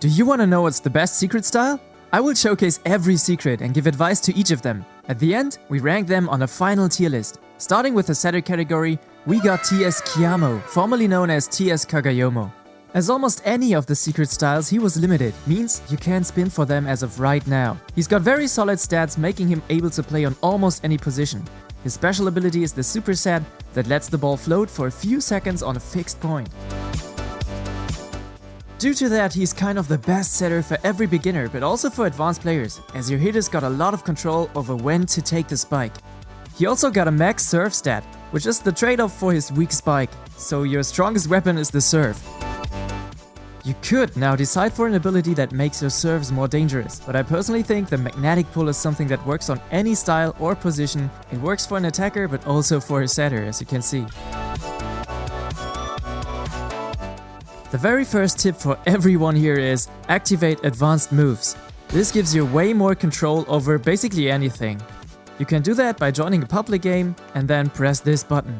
Do you want to know what's the best secret style? I will showcase every secret and give advice to each of them. At the end, we rank them on a final tier list. Starting with the setter category, we got TS KYAMO, formerly known as TS KAGAYOMO. As almost any of the secret styles, he was limited, means you can't spin for them as of right now. He's got very solid stats, making him able to play on almost any position. His special ability is the super set that lets the ball float for a few seconds on a fixed point. Due to that, he's kind of the best setter for every beginner, but also for advanced players, as your hitter's got a lot of control over when to take the spike. He also got a max serve stat, which is the trade-off for his weak spike, so your strongest weapon is the serve. You could now decide for an ability that makes your serves more dangerous, but I personally think the magnetic pull is something that works on any style or position. It works for an attacker but also for a setter, as you can see. The very first tip for everyone here is activate advanced moves. This gives you way more control over basically anything. You can do that by joining a public game and then press this button.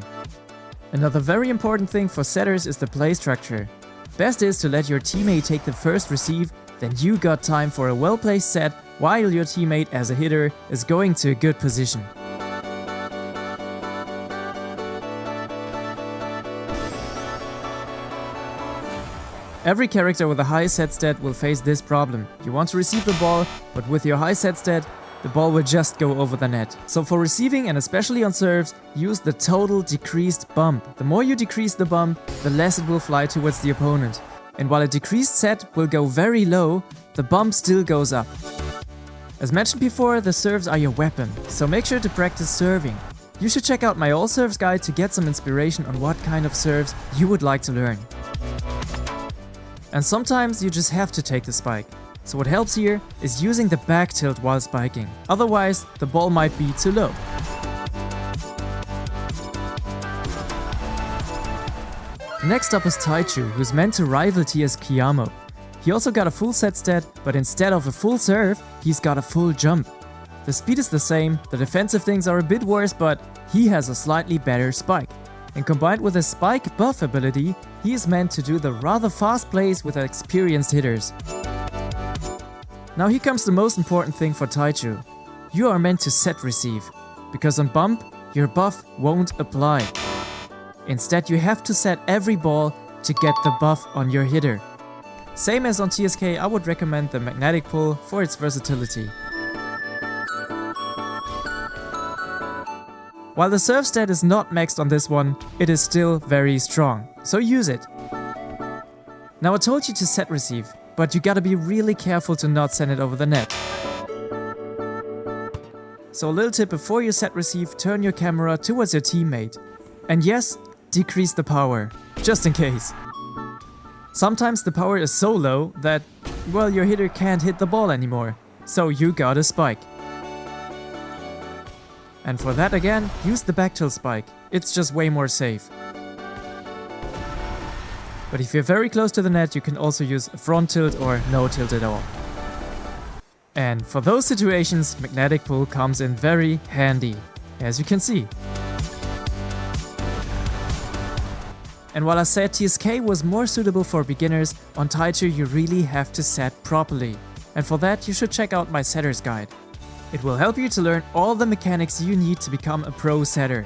Another very important thing for setters is the play structure. Best is to let your teammate take the first receive, then you got time for a well-placed set while your teammate as a hitter is going to a good position. Every character with a high set stat will face this problem. You want to receive the ball, but with your high set stat, the ball will just go over the net. So for receiving and especially on serves, use the total decreased bump. The more you decrease the bump, the less it will fly towards the opponent. And while a decreased set will go very low, the bump still goes up. As mentioned before, the serves are your weapon, so make sure to practice serving. You should check out my all serves guide to get some inspiration on what kind of serves you would like to learn. And sometimes you just have to take the spike. So what helps here is using the back tilt while spiking, otherwise the ball might be too low. Next up is TAICHOU, who's meant to rival TS KYAMO. He also got a full set stat, but instead of a full serve, he's got a full jump. The speed is the same, the defensive things are a bit worse, but he has a slightly better spike. And combined with a spike buff ability, he is meant to do the rather fast plays with experienced hitters. Now here comes the most important thing for TAICHOU. You are meant to set receive, because on bump, your buff won't apply. Instead, you have to set every ball to get the buff on your hitter. Same as on TSK, I would recommend the magnetic pull for its versatility. While the serve stat is not maxed on this one, it is still very strong, so use it. Now I told you to set receive, but you gotta be really careful to not send it over the net. So a little tip before you set receive, turn your camera towards your teammate. And yes, decrease the power, just in case. Sometimes the power is so low that, well, your hitter can't hit the ball anymore, so you gotta spike. And for that again, use the back tilt spike, it's just way more safe. But if you're very close to the net, you can also use a front tilt or no tilt at all. And for those situations, magnetic pull comes in very handy, as you can see. And while I said TSK was more suitable for beginners, on TAICHOU you really have to set properly. And for that you should check out my setter's guide. It will help you to learn all the mechanics you need to become a pro setter.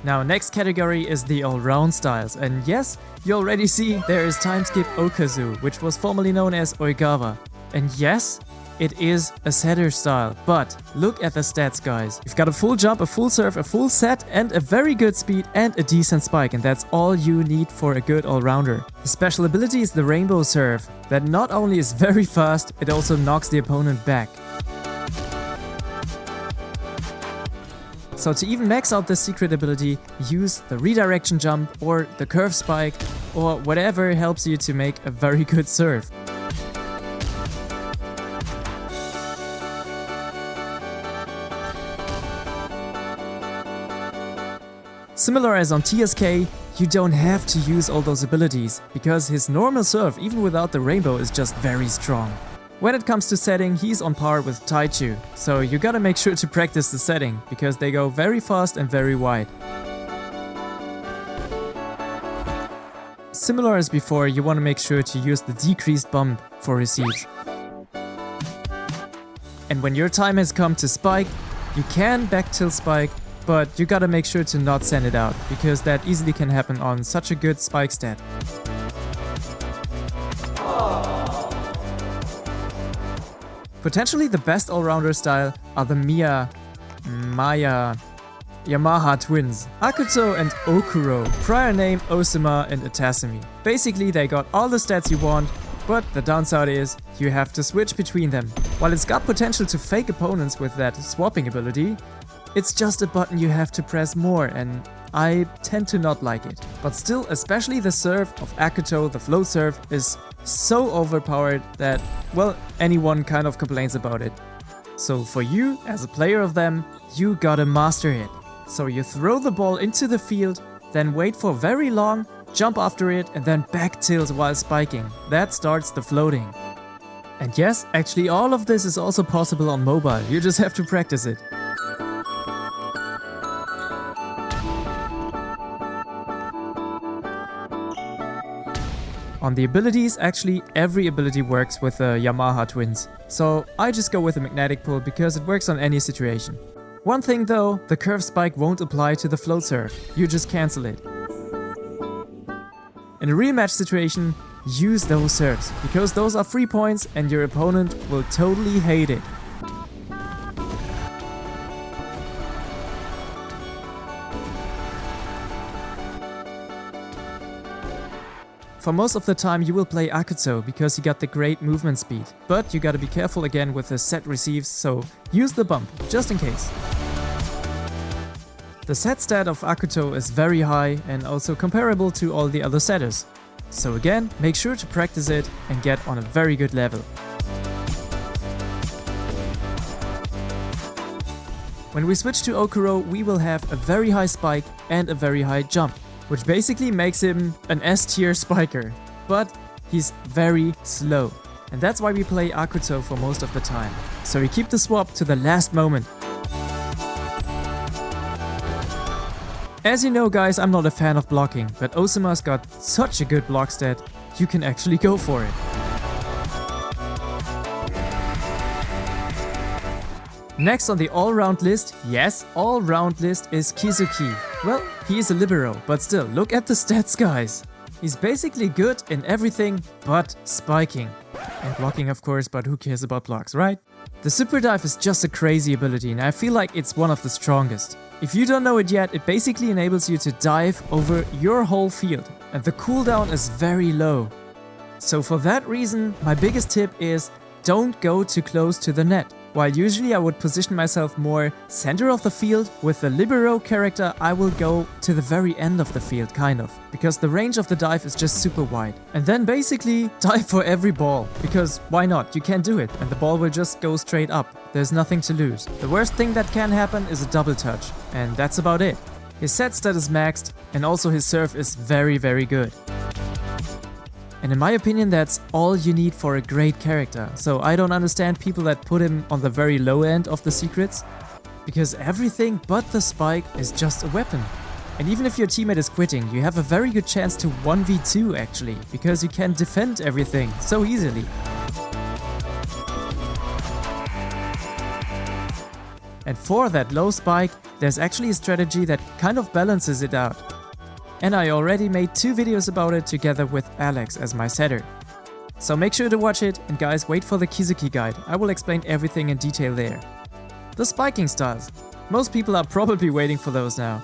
Now next category is the all-round styles, and yes, you already see there is time skip OKAZU, which was formerly known as OIGAWA. And yes, it is a setter style, but look at the stats guys. You've got a full jump, a full serve, a full set and a very good speed and a decent spike, and that's all you need for a good all-rounder. The special ability is the rainbow serve, that not only is very fast, it also knocks the opponent back. So to even max out this secret ability, use the redirection jump or the curve spike or whatever helps you to make a very good serve. Similar as on TSK, you don't have to use all those abilities, because his normal serve, even without the rainbow, is just very strong. When it comes to setting, he's on par with TAICHOU, so you gotta make sure to practice the setting, because they go very fast and very wide. similar as before, you want to make sure to use the decreased bump for receives. And when your time has come to spike, you can back tilt spike, but you gotta make sure to not send it out, because that easily can happen on such a good spike stat. Potentially the best all-rounder style are the MIYA, Yamaha twins, AKUTO and OKURO, prior name Osama and Itasumi. Basically they got all the stats you want, but the downside is you have to switch between them. While it's got potential to fake opponents with that swapping ability, it's just a button you have to press more, and I tend to not like it. But still, especially the serve of AKUTO, the float serve, is so overpowered that, well, anyone kind of complains about it. So for you, as a player of them, you gotta master it. So you throw the ball into the field, then wait for very long, jump after it, and then back tilt while spiking. That starts the floating. And yes, actually all of this is also possible on mobile, you just have to practice it. On the abilities, actually every ability works with the Yamaha twins. So I just go with the magnetic pull because it works on any situation. One thing though, the curve spike won't apply to the float serve, you just cancel it. In a rematch situation, use those serves, because those are free points and your opponent will totally hate it. For most of the time you will play AKUTO because he got the great movement speed, but you gotta be careful again with the set receives, so use the bump, just in case. The set stat of AKUTO is very high and also comparable to all the other setters. So again, make sure to practice it and get on a very good level. When we switch to OKURO, we will have a very high spike and a very high jump, which basically makes him an S-tier spiker, but he's very slow. And that's why we play AKUTO for most of the time. So we keep the swap to the last moment. As you know guys, I'm not a fan of blocking, but Osama's got such a good block stat, you can actually go for it. Next on the all-round list, yes, all-round list is KISUKI. Well, he is a libero, but still, look at the stats guys. He's basically good in everything but spiking. And blocking of course, but who cares about blocks, right? The super dive is just a crazy ability and I feel like it's one of the strongest. If you don't know it yet, it basically enables you to dive over your whole field, and the cooldown is very low. So for that reason, my biggest tip is don't go too close to the net. While usually I would position myself more center of the field, with the libero character I will go to the very end of the field kind of, because the range of the dive is just super wide. And then basically dive for every ball, because why not, you can do it and the ball will just go straight up, there's nothing to lose. The worst thing that can happen is a double touch, and that's about it. His set stat is maxed and also his serve is very good. And in my opinion, that's all you need for a great character. So I don't understand people that put him on the very low end of the secrets, because everything but the spike is just a weapon. And even if your teammate is quitting, you have a very good chance to 1v2 actually, because you can defend everything so easily. And for that low spike, there's actually a strategy that kind of balances it out. And I already made 2 videos about it together with Alex as my setter. So make sure to watch it, and guys, wait for the KISUKI guide, I will explain everything in detail there. The spiking styles. Most people are probably waiting for those now.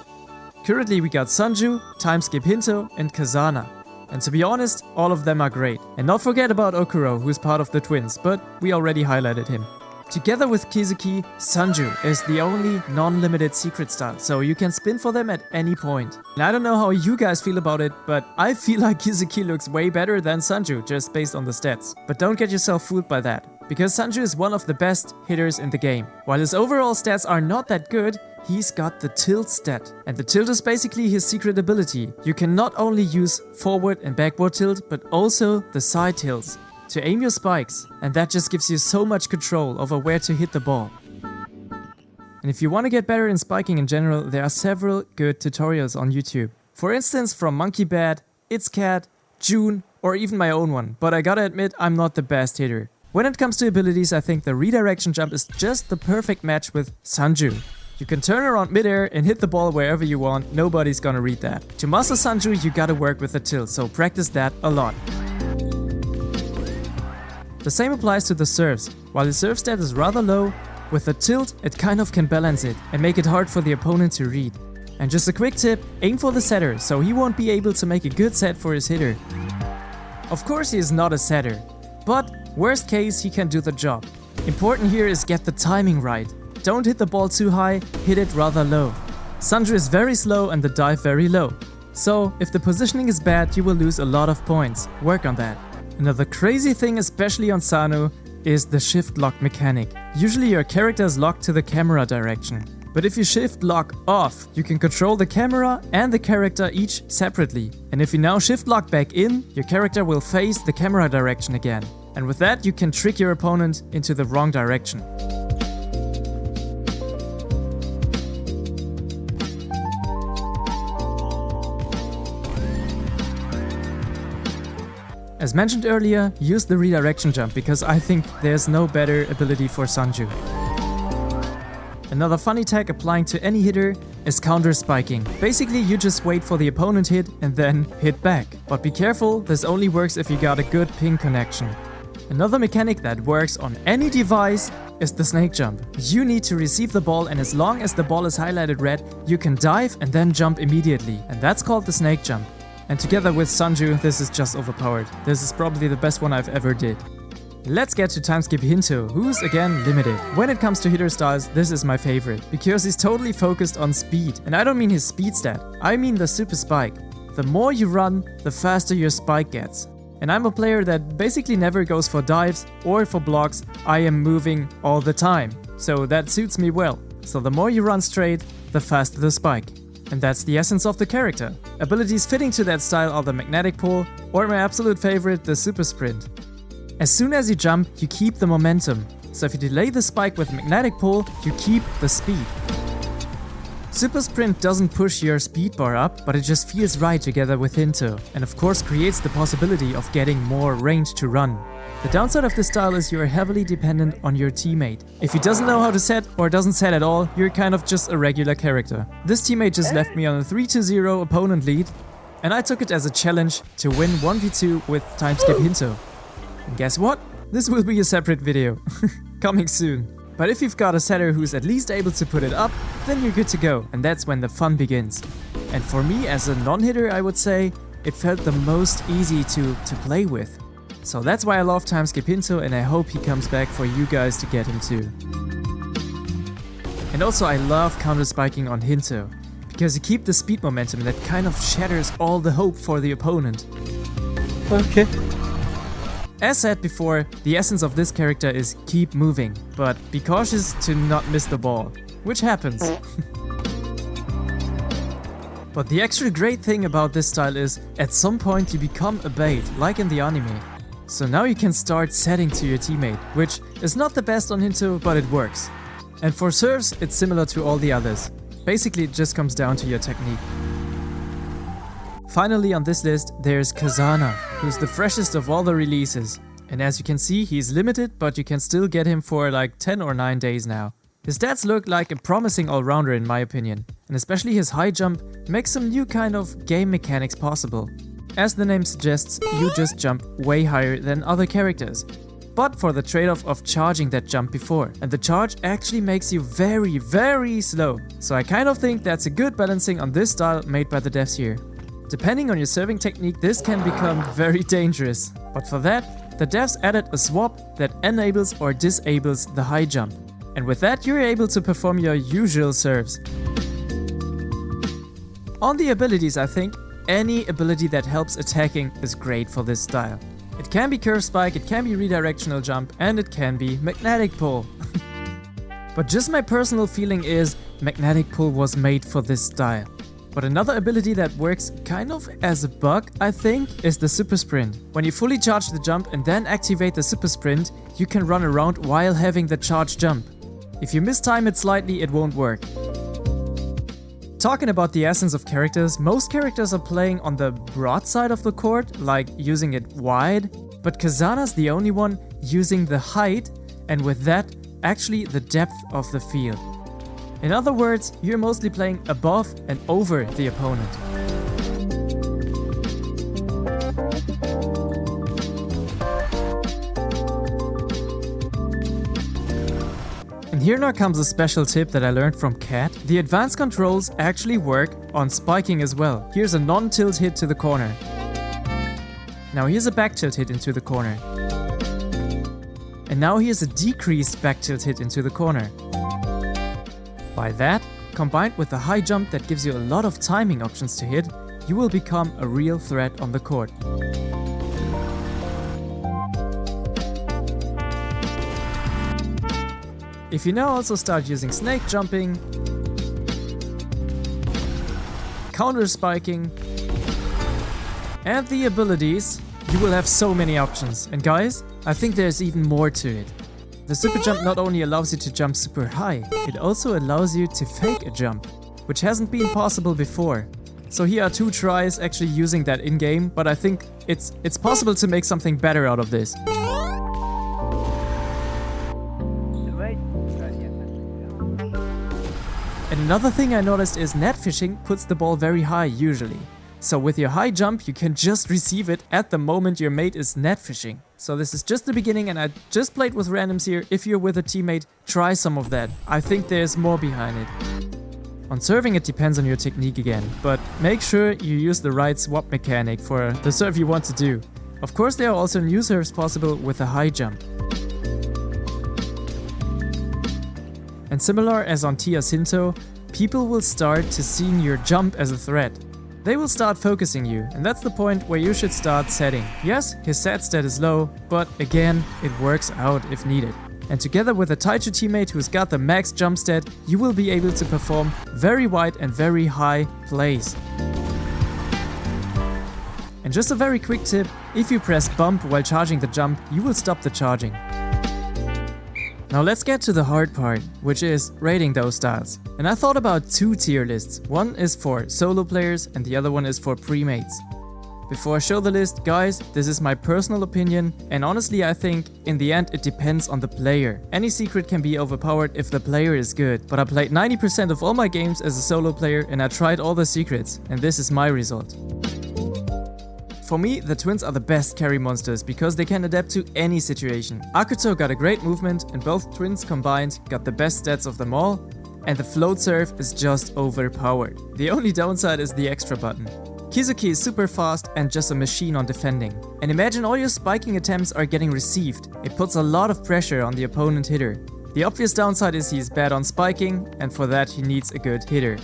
Currently we got SANJU, timeskip HINTO and KAZANA. And to be honest, all of them are great. And not forget about OKURO, who is part of the twins, but we already highlighted him. Together with KISUKI, SANJU is the only non-limited secret style, so you can spin for them at any point. And I don't know how you guys feel about it, but I feel like KISUKI looks way better than SANJU just based on the stats. But don't get yourself fooled by that, because SANJU is one of the best hitters in the game. While his overall stats are not that good, he's got the tilt stat. And the tilt is basically his secret ability. You can not only use forward and backward tilt, but also the side tilts to aim your spikes, and that just gives you so much control over where to hit the ball. And if you want to get better in spiking in general, there are several good tutorials on YouTube. For instance, from Monkey Bat, It's Cat, June, or even my own one, but I gotta admit I'm not the best hitter. When it comes to abilities, I think the redirection jump is just the perfect match with SANJU. You can turn around midair and hit the ball wherever you want, nobody's gonna read that. To master SANJU, you gotta work with the tilt, so practice that a lot. The same applies to the serves. While the serve stat is rather low, with the tilt it kind of can balance it and make it hard for the opponent to read. And just a quick tip, aim for the setter, so he won't be able to make a good set for his hitter. Of course he is not a setter, but worst case he can do the job. Important here is get the timing right. Don't hit the ball too high, hit it rather low. SANJU is very slow and the dive very low. So if the positioning is bad, you will lose a lot of points. Work on that. Another crazy thing, especially on SANU, is the shift lock mechanic. Usually your character is locked to the camera direction. But if you shift lock off, you can control the camera and the character each separately. And if you now shift lock back in, your character will face the camera direction again. And with that you can trick your opponent into the wrong direction. As mentioned earlier, use the redirection jump because I think there's no better ability for SANJU. Another funny tag applying to any hitter is counter-spiking. Basically you just wait for the opponent hit and then hit back. But be careful, this only works if you got a good ping connection. Another mechanic that works on any device is the snake jump. You need to receive the ball and as long as the ball is highlighted red, you can dive and then jump immediately. And that's called the snake jump. And together with SANJU, this is just overpowered. This is probably the best one I've ever did. Let's get to timeskip HINTO, who's again limited. When it comes to hitter styles, this is my favorite, because he's totally focused on speed. And I don't mean his speed stat, I mean the super spike. The more you run, the faster your spike gets. And I'm a player that basically never goes for dives or for blocks, I am moving all the time. So that suits me well. So the more you run straight, the faster the spike. And that's the essence of the character. Abilities fitting to that style are the magnetic pull, or my absolute favorite, the super sprint. As soon as you jump, you keep the momentum. So if you delay the spike with magnetic pull, you keep the speed. Super sprint doesn't push your speed bar up, but it just feels right together with HINTO, and of course creates the possibility of getting more range to run. The downside of this style is you are heavily dependent on your teammate. If he doesn't know how to set or doesn't set at all, you're kind of just a regular character. This teammate just left me on a 3-0 opponent lead, and I took it as a challenge to win 1v2 with timeskip HINTO. And guess what? This will be a separate video. Coming soon. But if you've got a setter who's at least able to put it up, then you're good to go, and that's when the fun begins. And for me as a non-hitter, I would say, it felt the most easy to play with. So that's why I love timeskip HINTO, and I hope he comes back for you guys to get him too. And also I love counter-spiking on HINTO, because you keep the speed momentum that kind of shatters all the hope for the opponent. Okay. As said before, the essence of this character is keep moving, but be cautious to not miss the ball, which happens. But the extra great thing about this style is, at some point you become a bait, like in the anime. So now you can start setting to your teammate, which is not the best on HINTO, but it works. And for serves, it's similar to all the others. Basically it just comes down to your technique. Finally on this list, there's KAZANA, who's the freshest of all the releases. And as you can see, he's limited, but you can still get him for like 10 or 9 days now. His stats look like a promising all-rounder in my opinion, and especially his high jump makes some new kind of game mechanics possible. As the name suggests, you just jump way higher than other characters. But for the trade-off of charging that jump before, and the charge actually makes you very, very slow. So I kind of think that's a good balancing on this style made by the devs here. Depending on your serving technique, this can become very dangerous. But for that, the devs added a swap that enables or disables the high jump. And with that, you're able to perform your usual serves. On the abilities, I think any ability that helps attacking is great for this style. It can be curve spike, it can be redirectional jump, and it can be magnetic pull. But just my personal feeling is magnetic pull was made for this style. But another ability that works kind of as a bug, I think, is the super sprint. When you fully charge the jump and then activate the super sprint, you can run around while having the charge jump. If you mistime it slightly, it won't work. Talking about the essence of characters, most characters are playing on the broad side of the court, like using it wide, but Kazana's the only one using the height, and with that, actually the depth of the field. In other words, you're mostly playing above and over the opponent. And here now comes a special tip that I learned from Kat. The advanced controls actually work on spiking as well. Here's a non-tilt hit to the corner. Now here's a back tilt hit into the corner. And now here's a decreased back tilt hit into the corner. By that, combined with the high jump that gives you a lot of timing options to hit, you will become a real threat on the court. If you now also start using snake jumping, counter spiking, and the abilities, you will have so many options. And guys, I think there's even more to it. The super jump not only allows you to jump super high, it also allows you to fake a jump, which hasn't been possible before. So here are 2 tries actually using that in-game, but I think it's possible to make something better out of this. And another thing I noticed is net fishing puts the ball very high usually. So with your high jump, you can just receive it at the moment your mate is net fishing. So this is just the beginning and I just played with randoms here. If you're with a teammate, try some of that. I think there's more behind it. On serving it depends on your technique again, but make sure you use the right swap mechanic for the serve you want to do. Of course there are also new serves possible with a high jump. And similar as on Tia's Hinto, people will start to see your jump as a threat. They will start focusing you, and that's the point where you should start setting. Yes, his set stat is low, but again, it works out if needed. And together with a TAICHOU teammate who's got the max jump stat, you will be able to perform very wide and very high plays. And just a very quick tip, if you press bump while charging the jump, you will stop the charging. Now let's get to the hard part, which is rating those styles. And I thought about 2 tier lists. One is for solo players and the other one is for premates. Before I show the list, guys, this is my personal opinion, and honestly I think in the end it depends on the player. Any secret can be overpowered if the player is good, but I played 90% of all my games as a solo player and I tried all the secrets, and this is my result. For me, the twins are the best carry monsters because they can adapt to any situation. AKUTO got a great movement and both twins combined got the best stats of them all, and the float serve is just overpowered. The only downside is the extra button. KISUKI is super fast and just a machine on defending. And imagine all your spiking attempts are getting received. It puts a lot of pressure on the opponent hitter. The obvious downside is he's bad on spiking, and for that he needs a good hitter.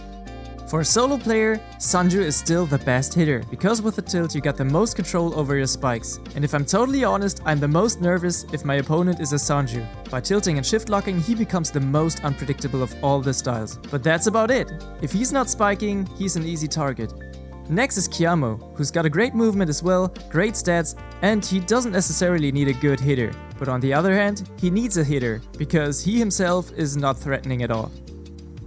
For a solo player, SANJU is still the best hitter, because with the tilt you got the most control over your spikes. And if I'm totally honest, I'm the most nervous if my opponent is a SANJU. By tilting and shift locking, he becomes the most unpredictable of all the styles. But that's about it. If he's not spiking, he's an easy target. Next is KYAMO, who's got a great movement as well, great stats, and he doesn't necessarily need a good hitter. But on the other hand, he needs a hitter, because he himself is not threatening at all.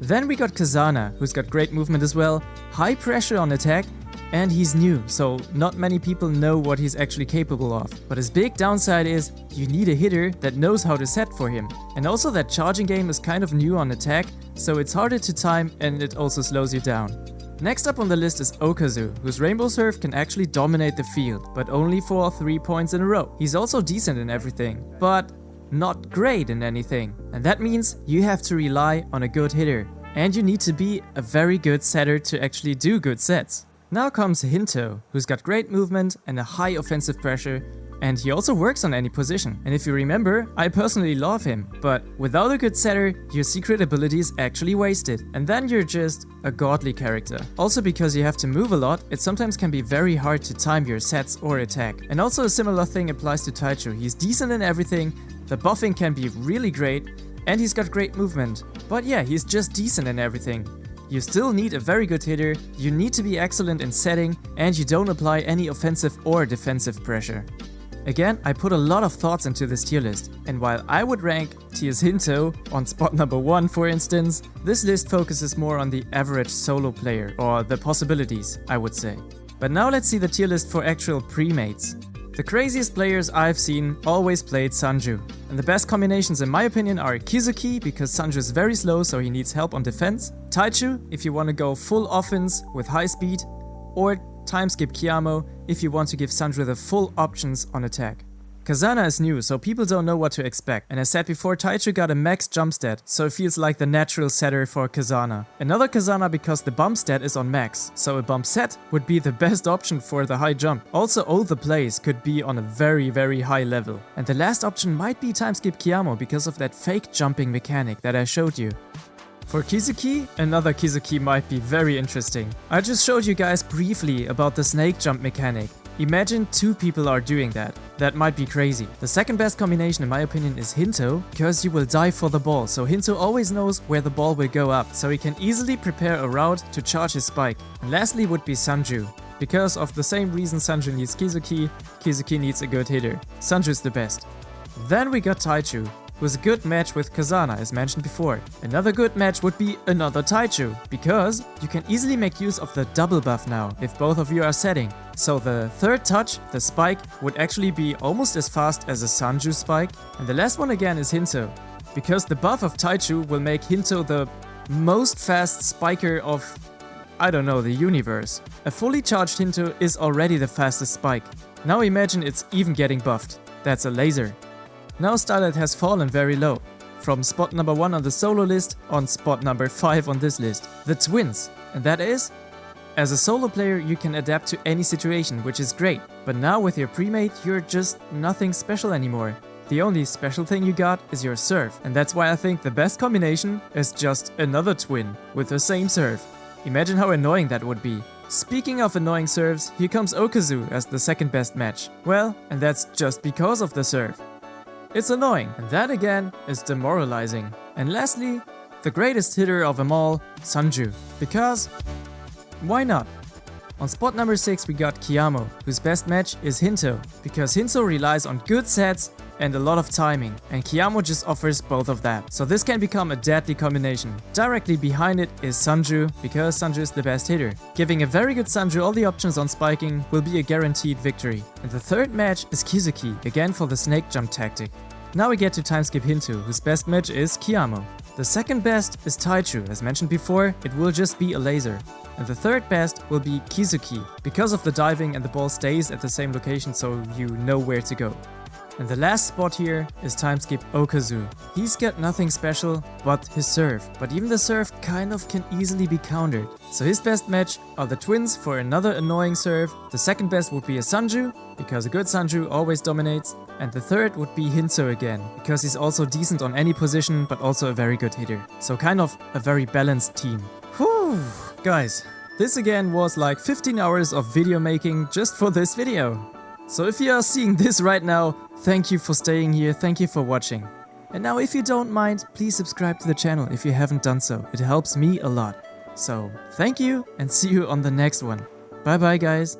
Then we got KAZANA, who's got great movement as well, high pressure on attack, and he's new, so not many people know what he's actually capable of. But his big downside is, you need a hitter that knows how to set for him. And also that charging game is kind of new on attack, so it's harder to time and it also slows you down. Next up on the list is OKAZU, whose Rainbow Surf can actually dominate the field, but only for 3 points in a row. He's also decent in everything, but not great in anything. And that means you have to rely on a good hitter. And you need to be a very good setter to actually do good sets. Now comes HINTO, who's got great movement and a high offensive pressure, and he also works on any position. And if you remember, I personally love him, but without a good setter, your secret ability is actually wasted. And then you're just a godly character. Also because you have to move a lot, it sometimes can be very hard to time your sets or attack. And also a similar thing applies to TAICHOU. He's decent in everything, the buffing can be really great, and he's got great movement. But yeah, he's just decent in everything. You still need a very good hitter, you need to be excellent in setting, and you don't apply any offensive or defensive pressure. Again, I put a lot of thoughts into this tier list, and while I would rank tiers Hinto on spot number 1 for instance, this list focuses more on the average solo player, or the possibilities, I would say. But now let's see the tier list for actual premates. The craziest players I've seen always played Sanju, and the best combinations in my opinion are KISUKI, because Sanju is very slow so he needs help on defense, TAICHOU if you want to go full offense with high speed, or timeskip KYAMO if you want to give Sanju the full options on attack. KAZANA is new, so people don't know what to expect, and as said before, TAICHOU got a max jump stat, so it feels like the natural setter for KAZANA. Another KAZANA because the bump stat is on max, so a bump set would be the best option for the high jump. Also, all the plays could be on a very high level. And the last option might be timeskip KYAMO because of that fake jumping mechanic that I showed you. For KISUKI, another KISUKI might be very interesting. I just showed you guys briefly about the snake jump mechanic. Imagine 2 people are doing that. That might be crazy. The second best combination in my opinion is Hinto, because you will dive for the ball, so Hinto always knows where the ball will go up, so he can easily prepare a route to charge his spike. And lastly would be Sanju. Because of the same reason Sanju needs KISUKI, KISUKI needs a good hitter. Sanju is the best. Then we got TAICHOU, who's a good match with KAZANA as mentioned before. Another good match would be another TAICHOU, because you can easily make use of the double buff now if both of you are setting. So the third touch, the spike, would actually be almost as fast as a Sanju spike. And the last one again is Hinto, because the buff of TAICHOU will make Hinto the most fast spiker of, I don't know, the universe. A fully charged Hinto is already the fastest spike. Now imagine it's even getting buffed. That's a laser. Now Starlight has fallen very low, from spot number 1 on the solo list on spot number 5 on this list. The twins, and that is, as a solo player you can adapt to any situation, which is great, but now with your premate you're just nothing special anymore. The only special thing you got is your serve, and that's why I think the best combination is just another twin with the same serve. Imagine how annoying that would be. Speaking of annoying serves, here comes OKAZU as the second best match. Well, and that's just because of the serve. It's annoying, and that again is demoralizing. And lastly, the greatest hitter of them all, Sanju. Because, why not? On spot number 6 we got KYAMO, whose best match is Hinto, because Hinto relies on good sets and a lot of timing, and KYAMO just offers both of that. So this can become a deadly combination. Directly behind it is Sanju, because Sanju is the best hitter. Giving a very good Sanju all the options on spiking will be a guaranteed victory. And the third match is KISUKI, again for the snake jump tactic. Now we get to timeskip Hinto, whose best match is KYAMO. The second best is TAICHOU, as mentioned before, it will just be a laser. And the third best will be KISUKI, because of the diving and the ball stays at the same location so you know where to go. And the last spot here is timeskip OKAZU. He's got nothing special but his serve, but even the serve kind of can easily be countered. So his best match are the twins for another annoying serve, the second best would be a Sanju, because a good Sanju always dominates, and the third would be Hinto again, because he's also decent on any position but also a very good hitter. So kind of a very balanced team. Whew, guys, this again was like 15 hours of video making just for this video. So if you are seeing this right now, thank you for staying here, thank you for watching. And now if you don't mind, please subscribe to the channel if you haven't done so, it helps me a lot. So thank you and see you on the next one. Bye bye guys.